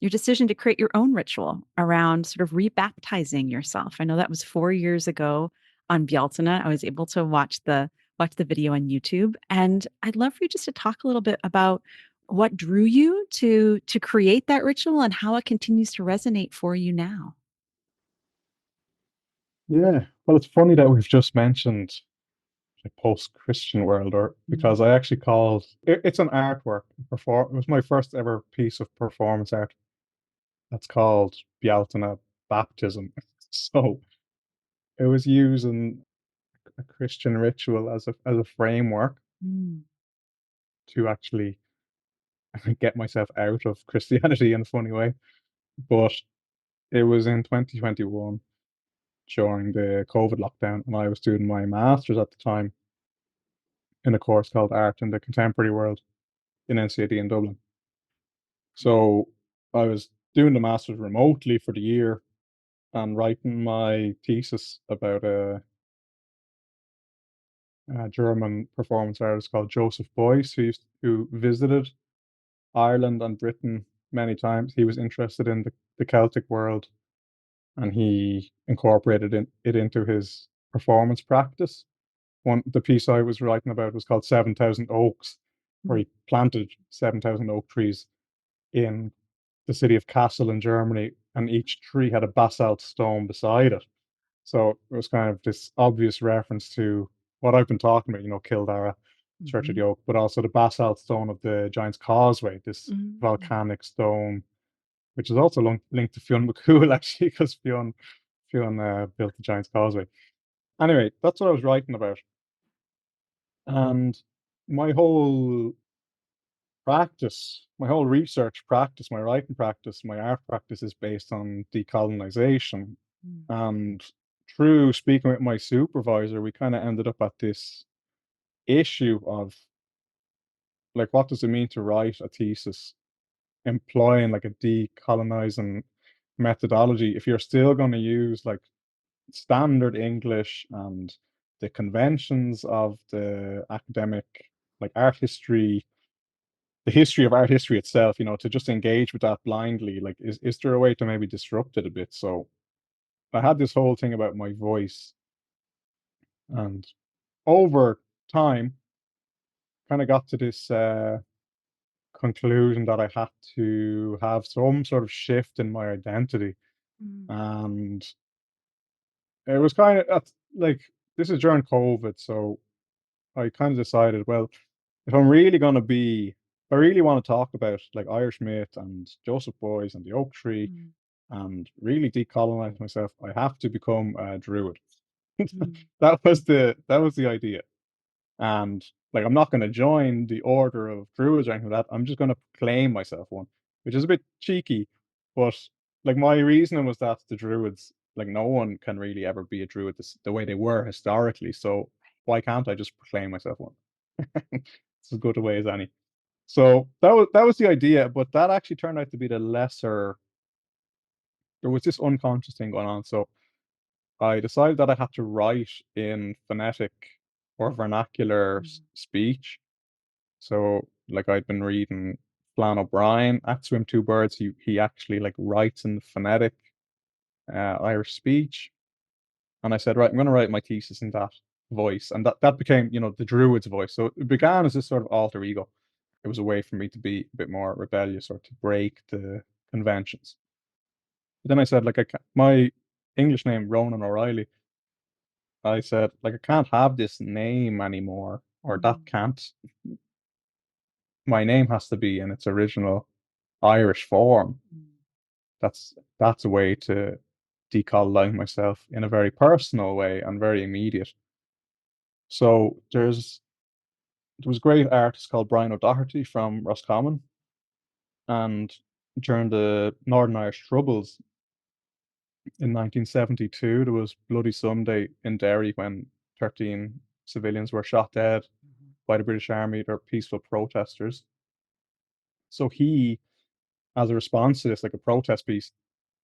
your decision to create your own ritual around sort of rebaptizing yourself. I know that was 4 years ago on Bealtaine. I was able to watch the video on YouTube, and I'd love for you just to talk a little bit about what drew you to create that ritual and how it continues to resonate for you now. Yeah. Well, it's funny that we've just mentioned the post-Christian world, or because I actually called it's an artwork. It was my first ever piece of performance art. That's called Bealtaine Baptism. So it was using a Christian ritual as a framework Mm. to actually get myself out of Christianity in a funny way. But it was in 2021 during the COVID lockdown, and I was doing my master's at the time in a course called Art in the Contemporary World in NCAD in Dublin. So I was doing the master's remotely for the year and writing my thesis about a German performance artist called Joseph Beuys, who visited Ireland and Britain many times. He was interested in the Celtic world, and he incorporated it into his performance practice. The piece I was writing about was called 7,000 Oaks, where he planted 7,000 oak trees in the city of Kassel in Germany, and each tree had a basalt stone beside it. So it was kind of this obvious reference to what I've been talking about, Kildare, Church of the Oak, but also the basalt stone of the Giant's Causeway, this volcanic stone, which is also linked to Fionn McCool, actually, because Fionn built the Giant's Causeway. Anyway, that's what I was writing about. And my whole my whole research practice, my writing practice, my art practice is based on decolonization. And through speaking with my supervisor, we kind of ended up at this issue of like, what does it mean to write a thesis employing like a decolonizing methodology if you're still going to use like standard English and the conventions of the academic, like art history, the history of art history itself, to just engage with that blindly. Like, is there a way to maybe disrupt it a bit? So I had this whole thing about my voice, and over time, kind of got to this conclusion that I had to have some sort of shift in my identity. And it was kind of like, this is during COVID, so I kind of decided, well, if I'm really going to be, if I really want to talk about like Irish myth and Joseph Beuys and the oak tree and really decolonize myself, I have to become a druid. That was the idea. And like, I'm not going to join the order of druids or anything like that. I'm just going to proclaim myself one, which is a bit cheeky. But like, my reasoning was that the druids, like, no one can really ever be a druid the way they were historically. So why can't I just proclaim myself one? It's as good a way as any. So that was the idea, but that actually turned out to be the lesser. There was this unconscious thing going on. So I decided that I had to write in phonetic or vernacular speech. So like, I'd been reading Flann O'Brien at Swim Two Birds. He actually like writes in phonetic Irish speech. And I said, right, I'm going to write my thesis in that voice. And that became, the Druid's voice. So it began as this sort of alter ego. It was a way for me to be a bit more rebellious or to break the conventions. But then I said, like, my English name, Rónán Ó Raghallaigh, I said, like, I can't have this name anymore, or that can't, my name has to be in its original Irish form. That's a way to decolonize myself in a very personal way and very immediate. So there was a great artist called Brian O'Doherty from Roscommon, and during the Northern Irish Troubles in 1972, there was Bloody Sunday in Derry when 13 civilians were shot dead by the British Army. They're peaceful protesters. So he, as a response to this, like a protest piece,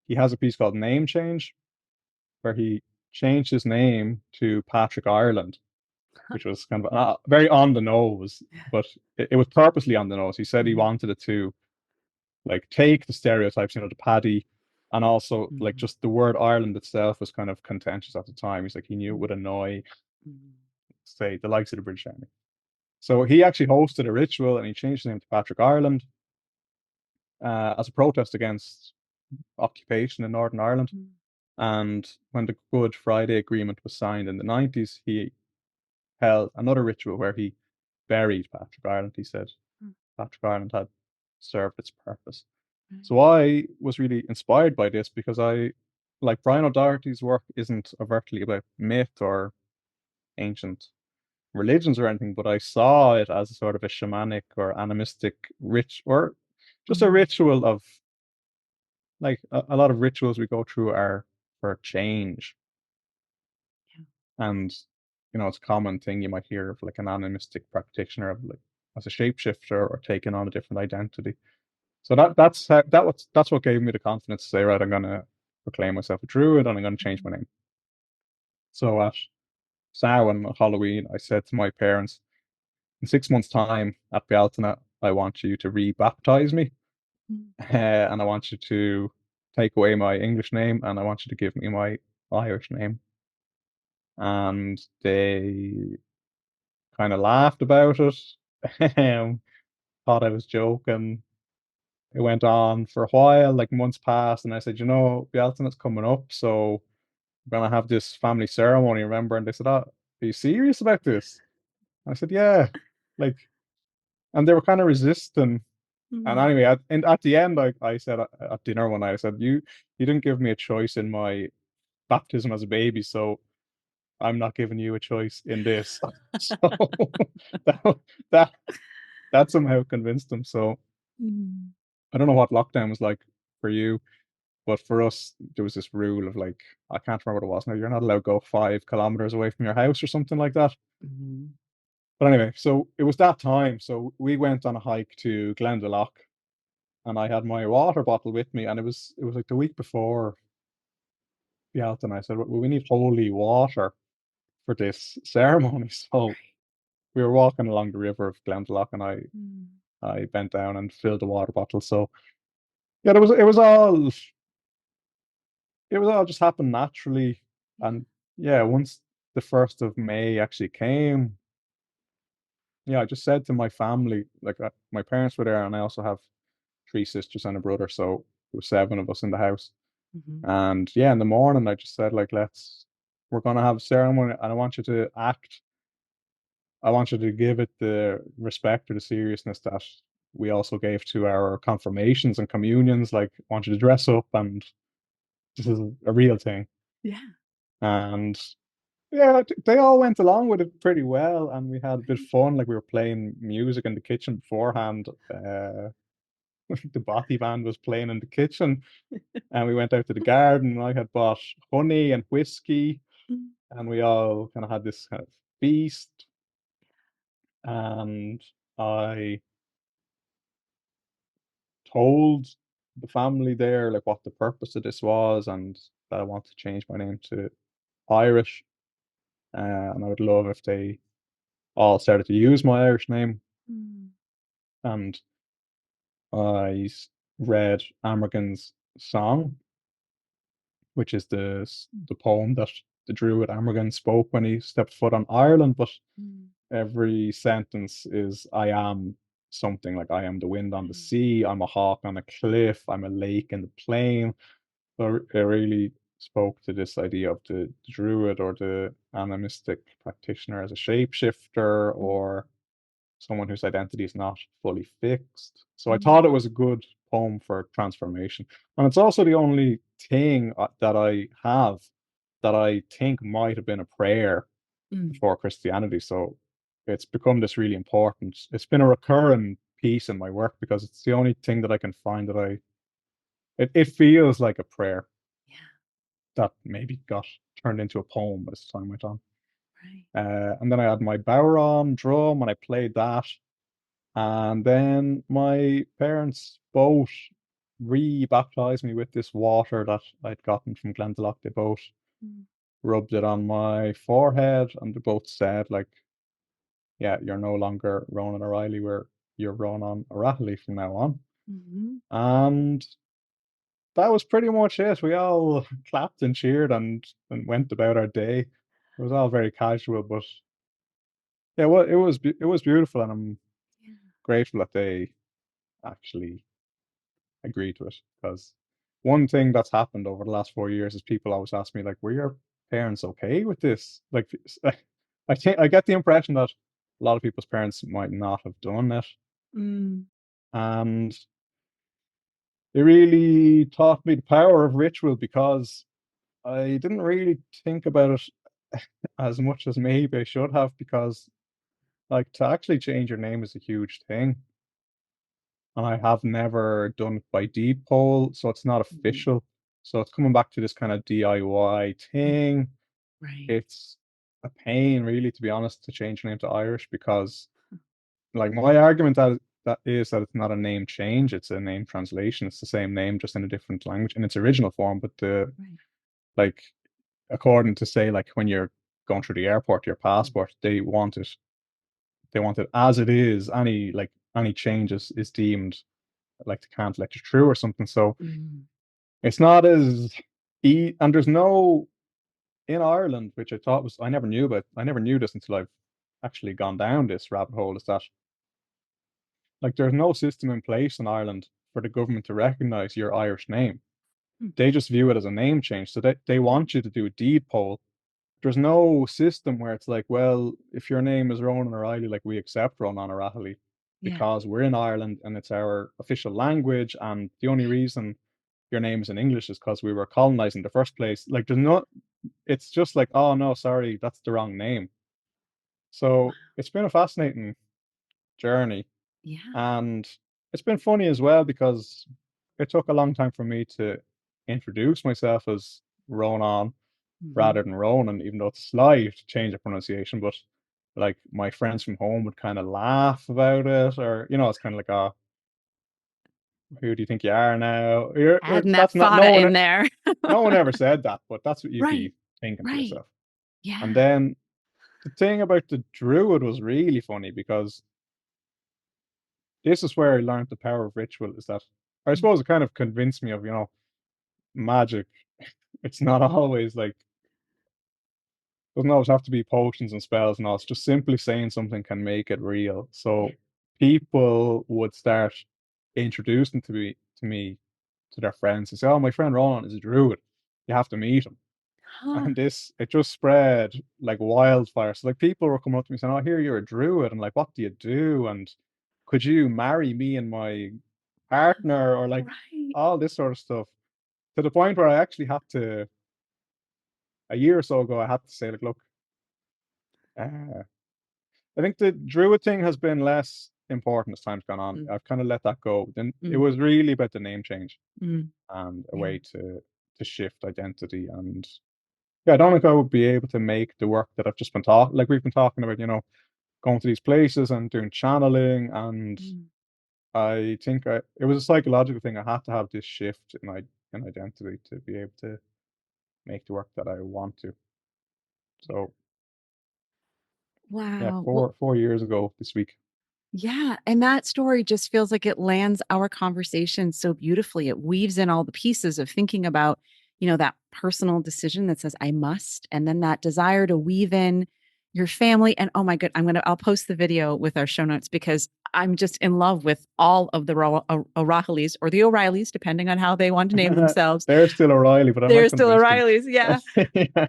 he has a piece called Name Change, where he changed his name to Patrick Ireland, which was kind of very on the nose, but it was purposely on the nose. He said he wanted it to like take the stereotypes, the paddy, and also like just the word Ireland itself was kind of contentious at the time. He's like, he knew it would annoy, say, the likes of the British Army. So he actually hosted a ritual and he changed his name to Patrick Ireland as a protest against occupation in Northern Ireland. Mm. And when the Good Friday Agreement was signed in the 90s, he held another ritual where he buried Patrick Ireland. He said Mm. Patrick Ireland had served its purpose. Right. So I was really inspired by this because like Brian O'Doherty's work isn't overtly about myth or ancient religions or anything, but I saw it as a sort of a shamanic or animistic or just a Mm. ritual of like a lot of rituals we go through are for change. Yeah. And it's a common thing you might hear of like an animistic practitioner of like as a shapeshifter or taking on a different identity. So that's what gave me the confidence to say, right, I'm gonna proclaim myself a druid and I'm gonna change my name. So at Samhain Halloween, I said to my parents, in 6 months' time at Bealtaine, I want you to re-baptize me, Mm. and I want you to take away my English name and I want you to give me my Irish name. And they kind of laughed about it, thought I was joking. It went on for a while, like months passed, and I said, Bealtaine's coming up, so we're gonna have this family ceremony, remember? And they said, "Oh, are you serious about this?" I said, "Yeah." Like, and they were kind of resistant. And Mm. anyway, at the end, I said at dinner one night, I said, "You didn't give me a choice in my baptism as a baby, so I'm not giving you a choice in this." So that that that somehow convinced them. So Mm. I don't know what lockdown was like for you, but for us, there was this rule of like, I can't remember what it was now. You're not allowed to go 5 kilometers away from your house or something like that. Mm. But anyway, so it was that time. So we went on a hike to Glendalough and I had my water bottle with me. And it was like the week before Bealta and I said, well, we need holy water for this ceremony. So we were walking along the river of Glendalough and Mm. I bent down and filled the water bottle. So yeah, it was all just happened naturally. Yeah. And yeah, once the 1st of May actually came, yeah, I just said to my family, like my parents were there, and I also have 3 sisters and a brother, so there were 7 of us in the house. Mhm. And yeah, in the morning, I just said, like, we're gonna have a ceremony, and I want you to give it the respect or the seriousness that we also gave to our confirmations and communions. Like, I want you to dress up, and this is a real thing. Yeah. And yeah, they all went along with it pretty well, and we had a bit of fun. Like we were playing music in the kitchen beforehand. The Bothy band was playing in the kitchen, and we went out to the garden. And I had bought honey and whiskey, Mm. and we all kind of had this kind of feast. And I told the family there like what the purpose of this was, and that I want to change my name to Irish. And I would love if they all started to use my Irish name. Mm. And read Amergan's song, which is the poem that the Druid Amergan spoke when he stepped foot on Ireland. But Mm. every sentence is I am something, like I am the wind on the sea, I'm a hawk on a cliff, I'm a lake in the plain. So it really spoke to this idea of the Druid or the animistic practitioner as a shapeshifter Mm. or someone whose identity is not fully fixed. So I thought Mm. it was a good poem for transformation. And it's also the only thing that I have that I think might have been a prayer Mm. before Christianity. So it's become this really important. It's been a recurring piece in my work because it's the only thing that I can find that it feels like a prayer Yeah. that maybe got turned into a poem as time went on. Right. And then I had my Bowron drum and I played that. And then my parents both re-baptized me with this water that I'd gotten from Glendalough. They both Mm. rubbed it on my forehead and they both said, like, yeah, you're no longer Rónán Ó Raghallaigh, you're Rónán Ó Raghallaigh from now on. Mhm. And that was pretty much it. We all clapped and cheered and went about our day. It was all very casual, but Yeah, well, it was beautiful, and I'm Yeah. grateful that they actually agreed to it. Because one thing that's happened over the last 4 years is people always ask me like, "Were your parents okay with this?" Like, I think I get the impression that a lot of people's parents might not have done it, Mm. and it really taught me the power of ritual because I didn't really think about it as much as maybe I should have because like to actually change your name is a huge thing. And I have never done it by deed poll, so it's not Mhm. official. So it's coming back to this kind of DIY Mm. thing. Right. It's a pain, really, to be honest, to change your name to Irish because, like, my argument that is that it's not a name change; it's a name translation. It's the same name, just in a different language in its original form. But the Right. like, according to say, like, when you're going through the airport, your Mm. passport, they want it as it is. Any changes is deemed like they can't let you through or something. So Mm. it's not as and there's no in Ireland, which I thought was I never knew about. I never knew this until I've actually gone down this rabbit hole. Is that like there's no system in place in Ireland for the government to recognize your Irish name. Mm. They just view it as a name change. So they want you to do a deed poll. There's no system where it's like, well, if your name is Ronan O'Reilly, like we accept Ronan O'Rahilly Yeah. because we're in Ireland and it's our official language, and the only reason your name is in English is because we were colonized in the first place. Like there's not it's just like, oh no, sorry, that's the wrong name. So it's been a fascinating journey. Yeah. And it's been funny as well because it took a long time for me to introduce myself as Ronan Mhm. rather than Ronan, even though it's a slight change of pronunciation. But like my friends from home would kind of laugh about it, or it's kind of like, oh, who do you think you are now? Adding that That's not no fada one in there. no one ever said that, but that's what you'd Right. be thinking to Right. yourself. And Yeah. then the thing about the druid was really funny because this is where I learned the power of ritual. Is that I Mm. suppose it kind of convinced me of magic. It's not always like doesn't always have to be potions and spells and all. It's just simply saying something can make it real. Yeah. So people would start introducing to me to their friends and say, "Oh, my friend Ronan is a druid. You have to meet him." Huh. And it just spread like wildfire. So like people were coming up to me saying, "Oh, here you're a druid," and like, "What do you do?" And could you marry me and my partner, or like Right. all this sort of stuff. To the point where I actually had to a year or so ago, I had to say like, look, uh, I think the druid thing has been less important as time's gone on. Mm. I've kind of let that go. Then it Mm. was really about the name change Mm. and a Yeah. way to shift identity. And yeah, I don't think I would be able to make the work that I've just been talking like we've been talking about, going to these places and doing channeling. And Mm. I think it was a psychological thing. I had to have this shift in identity to be able to make the work that I want to. So yeah, Wow. Well, four years ago this week. yeah, and that story just feels like it lands our conversation so beautifully. It weaves in all the pieces of thinking about, that personal decision that says I must, and then that desire to weave in your family. And oh my good, I'll post the video with our show notes because I'm just in love with all of the O'Reillys or the O'Reillys, depending on how they want to name themselves. They're still O'Reilly, but I might They're still convince them. O'Reillys, yeah. Yeah.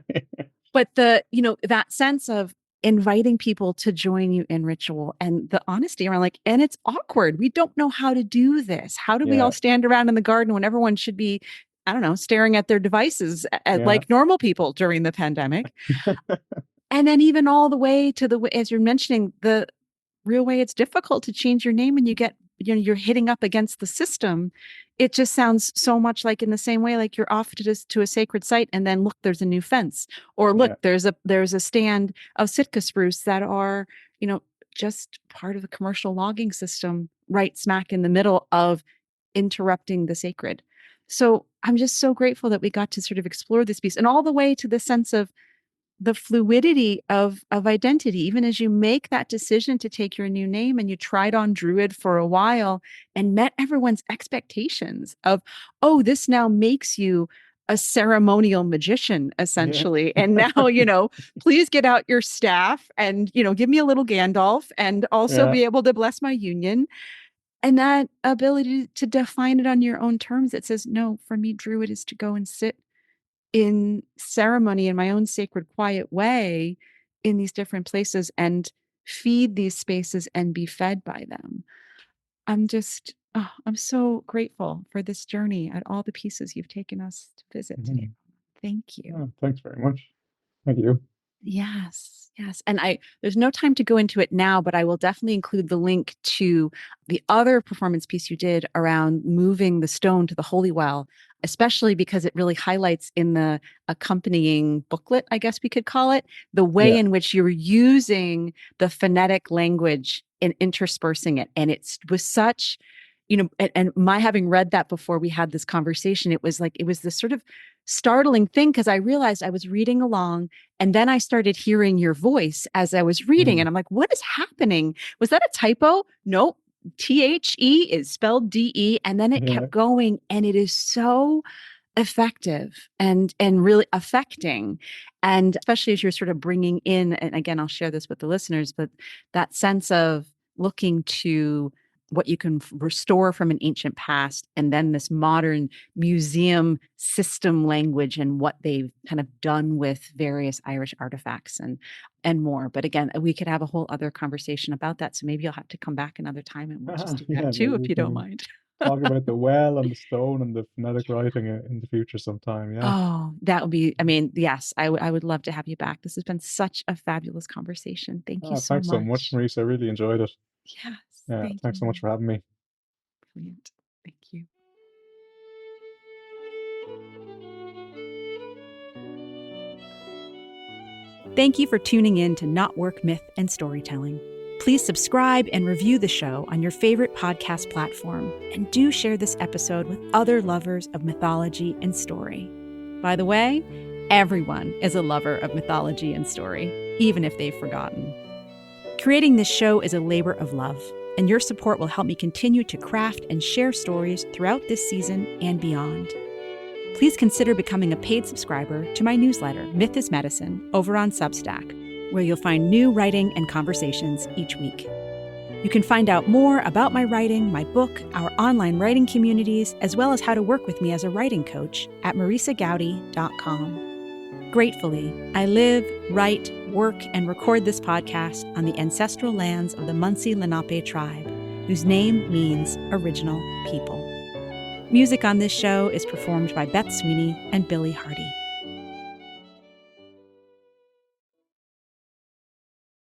But that sense of inviting people to join you in ritual and the honesty around like, and it's awkward. We don't know how to do this. How do we all Yeah. stand around in the garden when everyone should be, I don't know, staring at their devices Yeah. like normal people during the pandemic? And then even all the way to as you're mentioning, the real way it's difficult to change your name and you get you're hitting up against the system. It just sounds so much like in the same way like you're off to a sacred site and then look there's a new fence, or look Yeah. there's a stand of Sitka spruce that are you know just part of the commercial logging system right smack in the middle of interrupting the sacred. So I'm just so grateful that we got to sort of explore this piece and all the way to the sense of the fluidity of identity, even as you make that decision to take your new name and you tried on druid for a while and met everyone's expectations of, oh, this now makes you a ceremonial magician, Yeah. essentially. And now, please get out your staff and, give me a little Gandalf and also Yeah. be able to bless my union. And that ability to define it on your own terms. It says, no, for me, Druid is to go and sit in ceremony in my own sacred, quiet way in these different places and feed these spaces and be fed by them. I'm so grateful for this journey at all the pieces you've taken us to visit today. Thank you. Oh, thanks very much. Thank you. Yes. And there's no time to go into it now, but I will definitely include the link to the other performance piece you did around moving the stone to the holy well, especially because it really highlights in the accompanying booklet, I guess we could call it, the way in which you're using the phonetic language and interspersing it. And it was such, and my having read that before we had this conversation, it was this sort of startling thing because I realized I was reading along and then I started hearing your voice as I was reading. And I'm like, what is happening? Was that a typo? Nope. THE is spelled DE. And then it kept going. And it is so effective and really affecting. And especially as you're sort of bringing in, and again, I'll share this with the listeners, but that sense of looking to what you can restore from an ancient past, and then this modern museum system language and what they've kind of done with various Irish artifacts and more. But again, we could have a whole other conversation about that. So maybe you'll have to come back another time and we'll just do that too, if you don't mind. Talk about the well and the stone and the phonetic writing in the future sometime. Yeah. Oh, that would be, yes, I would love to have you back. This has been such a fabulous conversation. Thank you so much. Thanks so much, Maurice. I really enjoyed it. Yes. Yeah, thanks so much for having me. Brilliant. Thank you. Thank you for tuning in to KnotWork Myth and Storytelling. Please subscribe and review the show on your favorite podcast platform, and do share this episode with other lovers of mythology and story. By the way, everyone is a lover of mythology and story, even if they've forgotten. Creating this show is a labor of love, and your support will help me continue to craft and share stories throughout this season and beyond. Please consider becoming a paid subscriber to my newsletter, Myth is Medicine, over on Substack, where you'll find new writing and conversations each week. You can find out more about my writing, my book, our online writing communities, as well as how to work with me as a writing coach at marisagowdy.com. Gratefully, I live, write, work, and record this podcast on the ancestral lands of the Munsee Lenape tribe, whose name means original people. Music on this show is performed by Beth Sweeney and Billy Hardy.